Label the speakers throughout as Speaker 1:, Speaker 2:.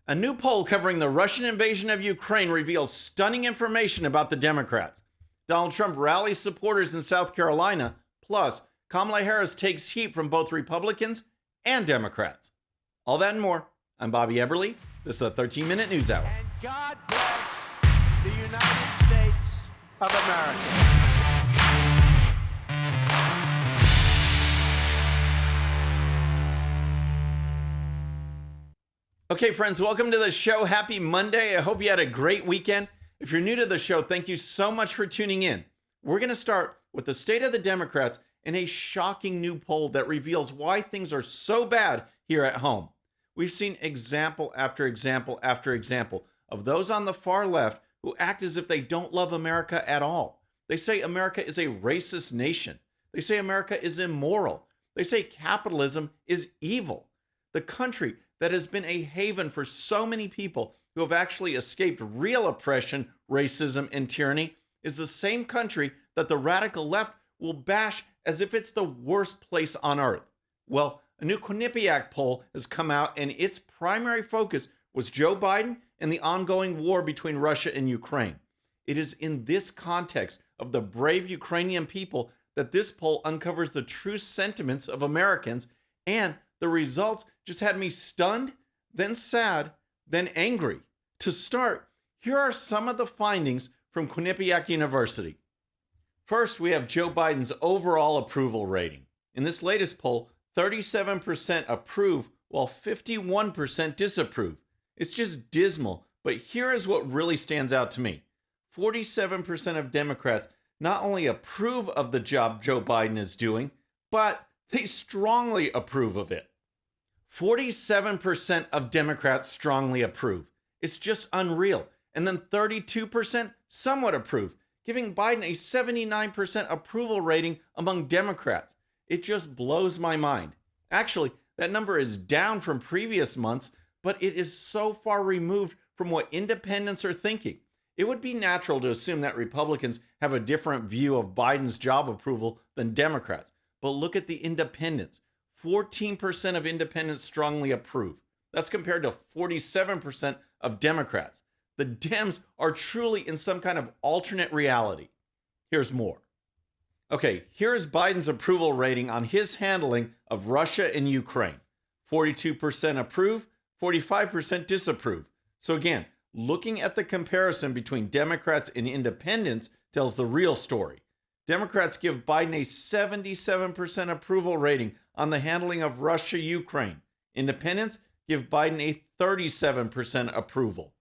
Speaker 1: A new poll covering the Russian invasion of Ukraine reveals stunning information about the Democrats. Donald Trump rallies supporters in South Carolina, plus Kamala Harris takes heat from both Republicans and Democrats. All that and more. I'm Bobby Eberle. This is a 13-minute news hour.
Speaker 2: And God bless the United States of America.
Speaker 1: Okay, friends, welcome to the show. Happy Monday. I hope you had a great weekend. If you're new to the show, thank you so much for tuning in. We're going to start with the state of the Democrats and a shocking new poll that reveals why things are so bad here at home. We've seen example after example after example of those on the far left who act as if they don't love America at all. They say America is a racist nation. They say America is immoral. They say capitalism is evil. The country that has been a haven for so many people who have actually escaped real oppression, racism, and tyranny is the same country that the radical left will bash as if it's the worst place on earth. Well, a new Quinnipiac poll has come out, and its primary focus was Joe Biden and the ongoing war between Russia and Ukraine. It is in this context of the brave Ukrainian people that this poll uncovers the true sentiments of Americans, and the results just had me stunned, then sad, then angry. To start, here are some of the findings from Quinnipiac University. First, we have Joe Biden's overall approval rating. In this latest poll, 37% approve while 51% disapprove. It's just dismal, but here is what really stands out to me. 47% of Democrats not only approve of the job Joe Biden is doing, but they strongly approve of it. 47% of Democrats strongly approve. It's just unreal. And then 32% somewhat approve, giving Biden a 79% approval rating among Democrats. It just blows my mind. Actually, that number is down from previous months, but it is so far removed from what independents are thinking. It would be natural to assume that Republicans have a different view of Biden's job approval than Democrats. But look at the independents. 14% of independents strongly approve. That's compared to 47% of Democrats. The Dems are truly in some kind of alternate reality. Here's more. Okay, here is Biden's approval rating on his handling of Russia and Ukraine. 42% approve, 45% disapprove. So again, looking at the comparison between Democrats and independents tells the real story. Democrats give Biden a 77% approval rating on the handling of Russia-Ukraine. Independents give Biden a 37% approval.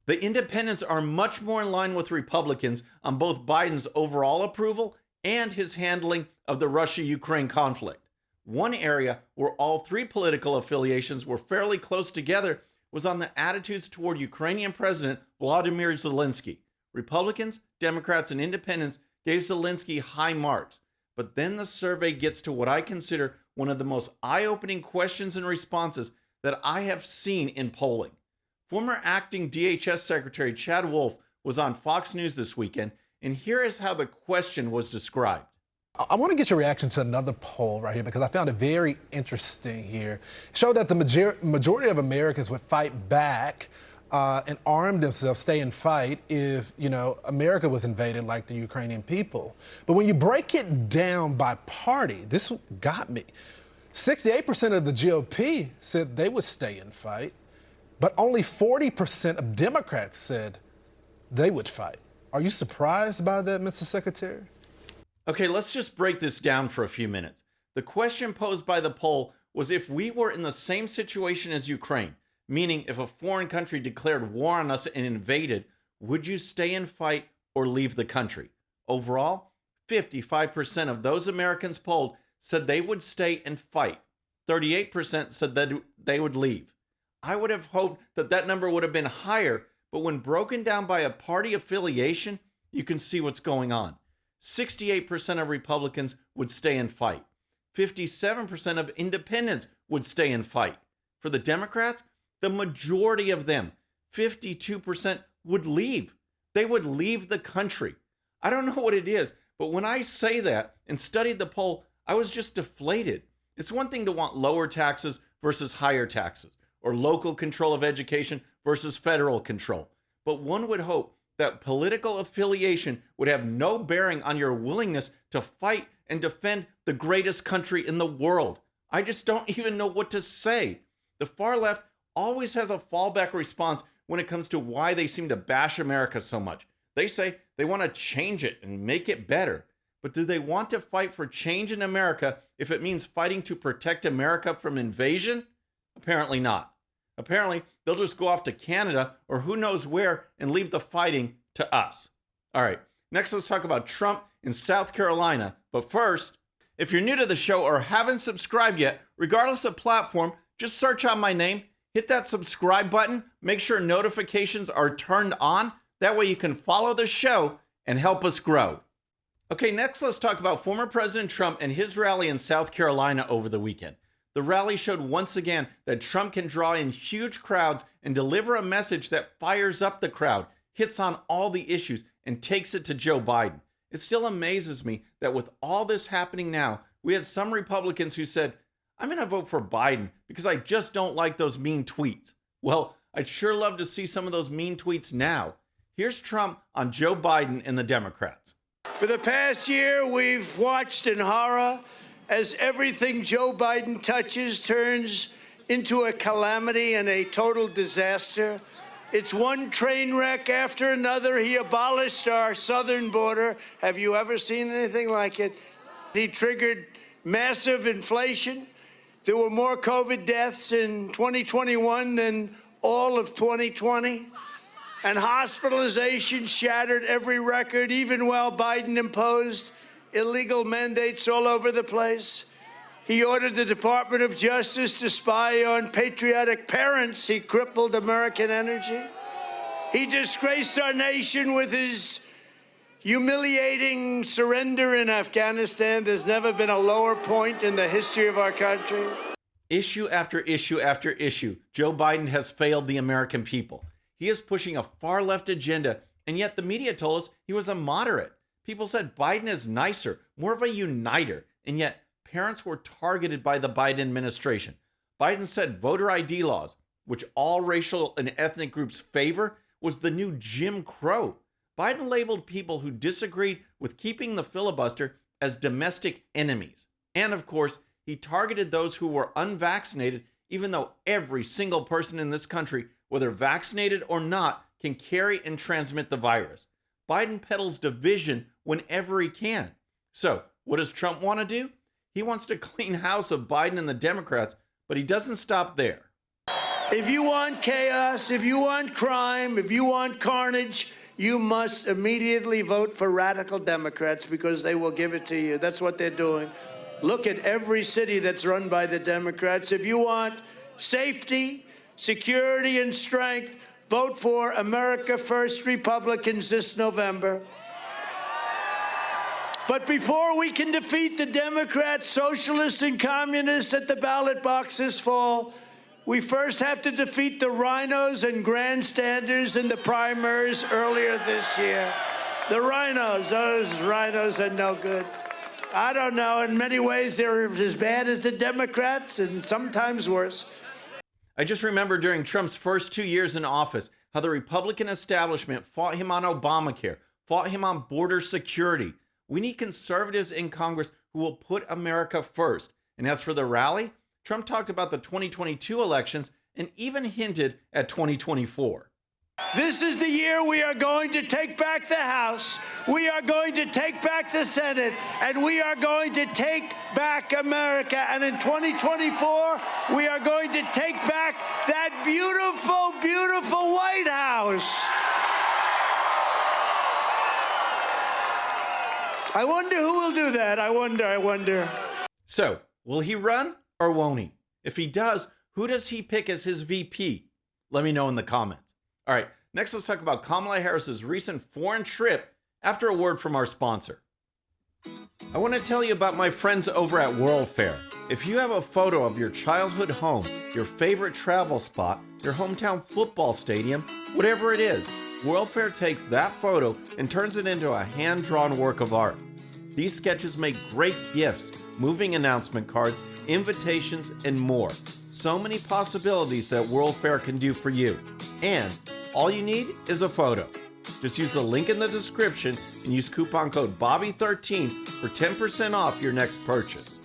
Speaker 1: The independents are much more in line with Republicans on both Biden's overall approval and his handling of the Russia-Ukraine conflict. One area where all three political affiliations were fairly close together was on the attitudes toward Ukrainian President Volodymyr Zelensky. Republicans, Democrats, and independents gave Zelensky high marks. But then the survey gets to what I consider one of the most eye-opening questions and responses that I have seen in polling. Former acting DHS Secretary Chad Wolf was on Fox News this weekend, and here is how the question was described.
Speaker 3: I want to get your reaction to another poll right here because I found it very interesting here. It showed that the majority of Americans would fight back and arm themselves, stay and fight if, America was invaded like the Ukrainian people. But when you break it down by party, this got me. 68% of the GOP said they would stay and fight, but only 40% of Democrats said they would fight. Are you surprised by that, Mr. Secretary?
Speaker 1: Okay, let's just break this down for a few minutes. The question posed by the poll was if we were in the same situation as Ukraine, meaning if a foreign country declared war on us and invaded, would you stay and fight or leave the country? Overall, 55% of those Americans polled said they would stay and fight. 38% said that they would leave. I would have hoped that that number would have been higher, but when broken down by a party affiliation, you can see what's going on. 68% of Republicans would stay and fight. 57% of independents would stay and fight. For the Democrats, the majority of them, 52%, would leave. They would leave the country. I don't know what it is, but when I say that and studied the poll, I was just deflated. It's one thing to want lower taxes versus higher taxes, or local control of education versus federal control. But one would hope that political affiliation would have no bearing on your willingness to fight and defend the greatest country in the world. I just don't even know what to say. The far left always has a fallback response when it comes to why they seem to bash America so much. They say they want to change it and make it better. But do they want to fight for change in America if it means fighting to protect America from invasion? Apparently not. Apparently, they'll just go off to Canada or who knows where and leave the fighting to us. All right, next let's talk about Trump in South Carolina. But first, if you're new to the show or haven't subscribed yet, regardless of platform, just search out my name, hit that subscribe button, make sure notifications are turned on. That way you can follow the show and help us grow. Okay, next let's talk about former President Trump and his rally in South Carolina over the weekend. The rally showed once again that Trump can draw in huge crowds and deliver a message that fires up the crowd, hits on all the issues, and takes it to Joe Biden. It still amazes me that with all this happening now, we had some Republicans who said, I'm going to vote for Biden because I just don't like those mean tweets. Well, I'd sure love to see some of those mean tweets now. Here's Trump on Joe Biden and the Democrats.
Speaker 2: For the past year, we've watched in horror as everything Joe Biden touches turns into a calamity and a total disaster. It's one train wreck after another. He abolished our southern border. Have you ever seen anything like it? He triggered massive inflation. There were more COVID deaths in 2021 than all of 2020. And hospitalization shattered every record, even while Biden imposed illegal mandates all over the place. He ordered the Department of Justice to spy on patriotic parents. He crippled American energy. He disgraced our nation with his humiliating surrender in Afghanistan. There's never been a lower point in the history of our country.
Speaker 1: Issue after issue after issue, Joe Biden has failed the American people. He is pushing a far left agenda, and yet the media told us he was a moderate. People said Biden is nicer, more of a uniter, and yet parents were targeted by the Biden administration. Biden said voter ID laws, which all racial and ethnic groups favor, was the new Jim Crow. Biden labeled people who disagreed with keeping the filibuster as domestic enemies. And of course, he targeted those who were unvaccinated, even though every single person in this country, whether vaccinated or not, can carry and transmit the virus. Biden peddles division whenever he can. So, what does Trump want to do? He wants to clean house of Biden and the Democrats, but he doesn't stop there.
Speaker 2: If you want chaos, if you want crime, if you want carnage, you must immediately vote for radical Democrats because they will give it to you. That's what they're doing. Look at every city that's run by the Democrats. If you want safety, security, and strength, vote for America First Republicans this November. But before we can defeat the Democrats, socialists, and communists at the ballot box this fall, we first have to defeat the rhinos and grandstanders in the primaries earlier this year. The rhinos, those rhinos are no good. I don't know, in many ways they're as bad as the Democrats and sometimes worse.
Speaker 1: I just remember during Trump's first 2 years in office, how the Republican establishment fought him on Obamacare, fought him on border security. We need conservatives in Congress who will put America first. And as for the rally, Trump talked about the 2022 elections and even hinted at 2024.
Speaker 2: This is the year we are going to take back the House, we are going to take back the Senate, and we are going to take back America. And in 2024, we are going to take back that beautiful, beautiful White House. I wonder who will do that. I wonder.
Speaker 1: So, will he run or won't he? If he does, who does he pick as his VP? Let me know in the comments. All right, next let's talk about Kamala Harris's recent foreign trip after a word from our sponsor. I want to tell you about my friends over at World Fair. If you have a photo of your childhood home, your favorite travel spot, your hometown football stadium, whatever it is, World Fair takes that photo and turns it into a hand-drawn work of art. These sketches make great gifts, moving announcement cards, invitations, and more. So many possibilities that World Fair can do for you. And all you need is a photo. Just use the link in the description and use coupon code BOBBY13 for 10% off your next purchase.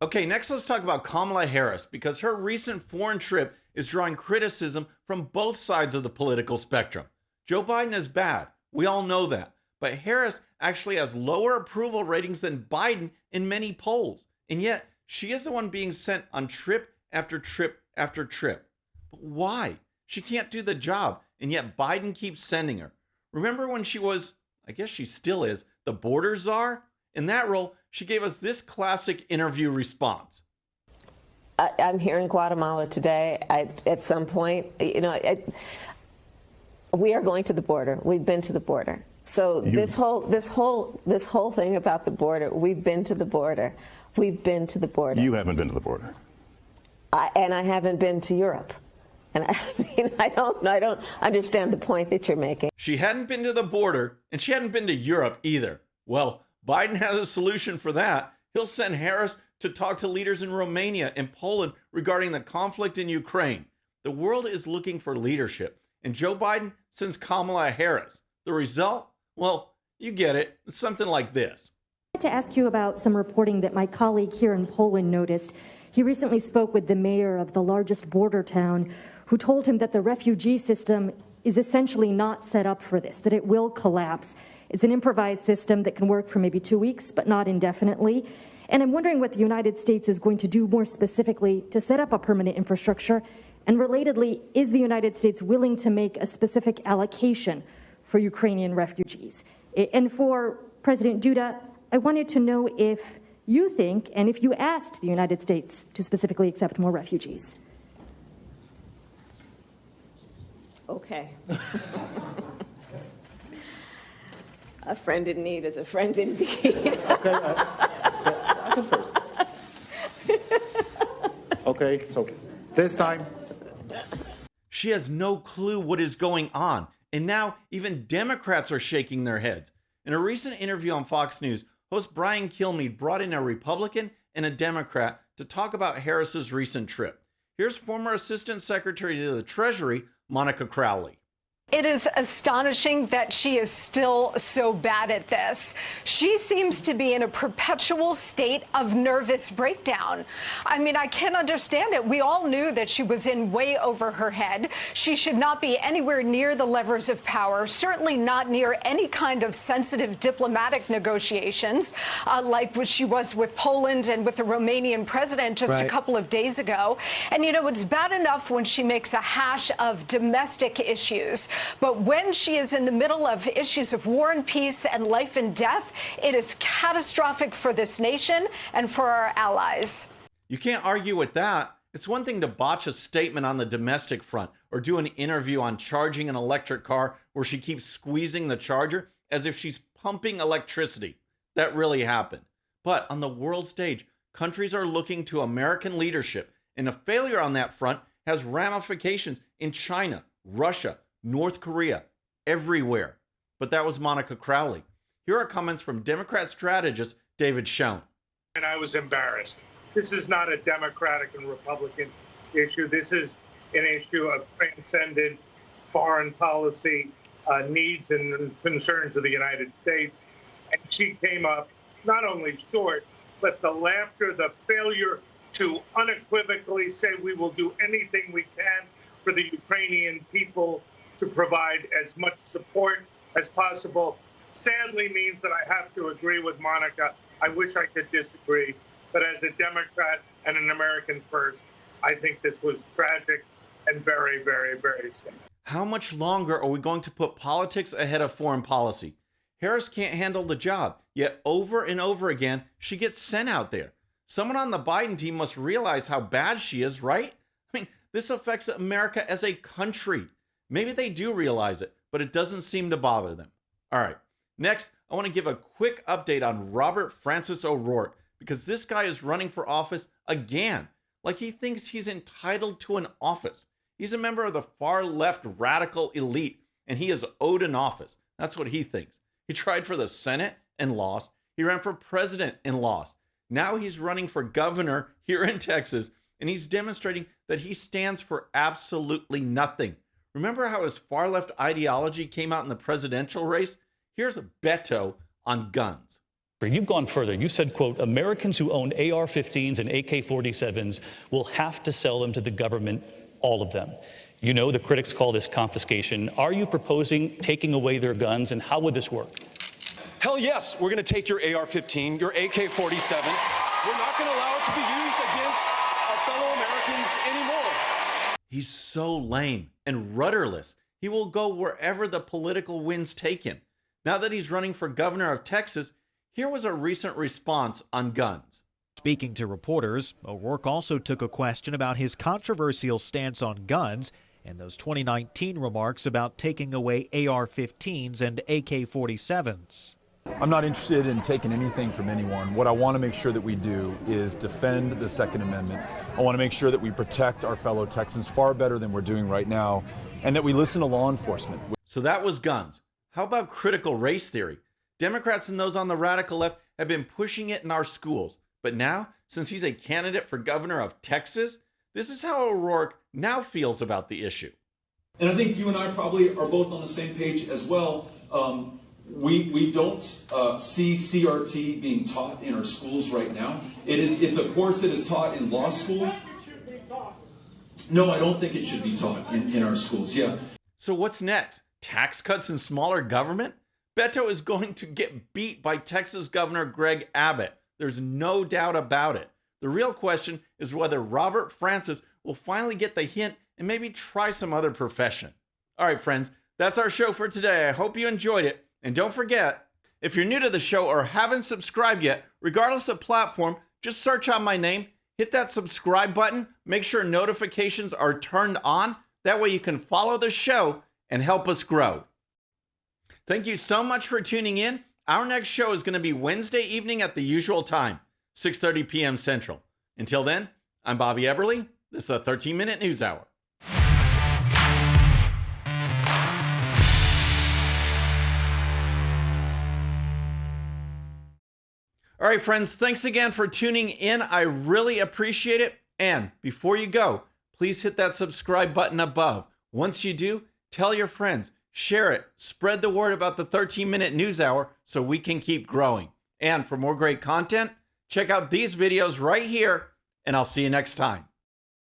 Speaker 1: Okay, next let's talk about Kamala Harris, because her recent foreign trip is drawing criticism from both sides of the political spectrum. Joe Biden is bad, we all know that, but Harris actually has lower approval ratings than Biden in many polls, and yet she is the one being sent on trip after trip after trip. But why? She can't do the job, and yet Biden keeps sending her. Remember when she was, I guess she still is, the border czar? In that role, she gave us this classic interview response.
Speaker 4: I'm here in Guatemala today. At some point, we are going to the border. We've been to the border. So this whole thing about the border, we've been to the border. We've been to the border.
Speaker 5: You haven't been to the border.
Speaker 4: And I haven't been to Europe. And I don't understand the point that you're making.
Speaker 1: She hadn't been to the border, and she hadn't been to Europe either. Well, Biden has a solution for that. He'll send Harris to talk to leaders in Romania and Poland regarding the conflict in Ukraine. The world is looking for leadership, and Joe Biden sends Kamala Harris. The result? Well, you get it. It's something like this.
Speaker 6: I'd like to ask you about some reporting that my colleague here in Poland noticed. He recently spoke with the mayor of the largest border town, who told him that the refugee system is essentially not set up for this, that it will collapse. It's an improvised system that can work for maybe 2 weeks, but not indefinitely. And I'm wondering what the United States is going to do more specifically to set up a permanent infrastructure. And relatedly, is the United States willing to make a specific allocation for Ukrainian refugees? And for President Duda, I wanted to know if you think, and if you asked the United States to specifically accept more refugees.
Speaker 4: Okay. A friend in need is a friend indeed.
Speaker 5: Okay, I can first. Okay, so this time.
Speaker 1: She has no clue what is going on, and now even Democrats are shaking their heads. In a recent interview on Fox News, host Brian Kilmeade brought in a Republican and a Democrat to talk about Harris's recent trip. Here's former Assistant Secretary to the Treasury, Monica Crowley.
Speaker 7: It is astonishing that she is still so bad at this. She seems to be in a perpetual state of nervous breakdown. I mean, I can't understand it. We all knew that she was in way over her head. She should not be anywhere near the levers of power, certainly not near any kind of sensitive diplomatic negotiations, like what she was with Poland and with the Romanian president just a couple of days ago. And, you know, it's bad enough when she makes a hash of domestic issues. But when she is in the middle of issues of war and peace and life and death, it is catastrophic for this nation and for our allies.
Speaker 1: You can't argue with that. It's one thing to botch a statement on the domestic front or do an interview on charging an electric car where she keeps squeezing the charger as if she's pumping electricity. That really happened. But on the world stage, countries are looking to American leadership, and a failure on that front has ramifications in China, Russia, North Korea, everywhere. But that was Monica Crowley. Here are comments from Democrat strategist David Schoen.
Speaker 8: And I was embarrassed. This is not a Democratic and Republican issue. This is an issue of transcendent foreign policy needs and concerns of the United States. And she came up not only short, but the laughter, the failure to unequivocally say we will do anything we can for the Ukrainian people to provide as much support as possible, sadly means that I have to agree with Monica. I wish I could disagree, but as a Democrat and an American first, I think this was tragic and very, very, very sad.
Speaker 1: How much longer are we going to put politics ahead of foreign policy? Harris can't handle the job, yet over and over again, she gets sent out there. Someone on the Biden team must realize how bad she is, right? I mean, this affects America as a country. Maybe they do realize it, but it doesn't seem to bother them. All right, next, I want to give a quick update on Robert Francis O'Rourke, because this guy is running for office again, like he thinks he's entitled to an office. He's a member of the far left radical elite, and he is owed an office. That's what he thinks. He tried for the Senate and lost. He ran for president and lost. Now he's running for governor here in Texas, and he's demonstrating that he stands for absolutely nothing. Remember how his far-left ideology came out in the presidential race? Here's Beto on guns.
Speaker 9: You've gone further. You said, quote, Americans who own AR-15s and AK-47s will have to sell them to the government, all of them. You know the critics call this confiscation. Are you proposing taking away their guns, and how would this work?
Speaker 10: Hell yes, we're going to take your AR-15, your AK-47. We're not going to allow it to be used against our fellow Americans anymore.
Speaker 1: He's so lame and rudderless. He will go wherever the political winds take him. Now that he's running for governor of Texas, here was a recent response on guns.
Speaker 11: Speaking to reporters, O'Rourke also took a question about his controversial stance on guns and those 2019 remarks about taking away AR-15s and AK-47s.
Speaker 12: I'm not interested in taking anything from anyone. What I want to make sure that we do is defend the Second Amendment. I want to make sure that we protect our fellow Texans far better than we're doing right now, and that we listen to law enforcement.
Speaker 1: So that was guns. How about critical race theory? Democrats and those on the radical left have been pushing it in our schools. But now, since he's a candidate for governor of Texas, this is how O'Rourke now feels about the issue.
Speaker 13: And I think you and I probably are both on the same page as well. We don't see CRT being taught in our schools right now. It's a course that is taught in law school. No, I don't think it should be taught in our schools, yeah.
Speaker 1: So what's next? Tax cuts and smaller government? Beto is going to get beat by Texas Governor Greg Abbott. There's no doubt about it. The real question is whether Robert Francis will finally get the hint and maybe try some other profession. All right, friends, that's our show for today. I hope you enjoyed it. And don't forget, if you're new to the show or haven't subscribed yet, regardless of platform, just search out my name, hit that subscribe button, make sure notifications are turned on. That way you can follow the show and help us grow. Thank you so much for tuning in. Our next show is going to be Wednesday evening at the usual time, 6:30 p.m. Central. Until then, I'm Bobby Eberle. This is a 13-minute news hour. All right, friends, thanks again for tuning in. I really appreciate it. And before you go, please hit that subscribe button above. Once you do, tell your friends, share it, spread the word about the 13-minute news hour so we can keep growing. And for more great content, check out these videos right here, and I'll see you next time.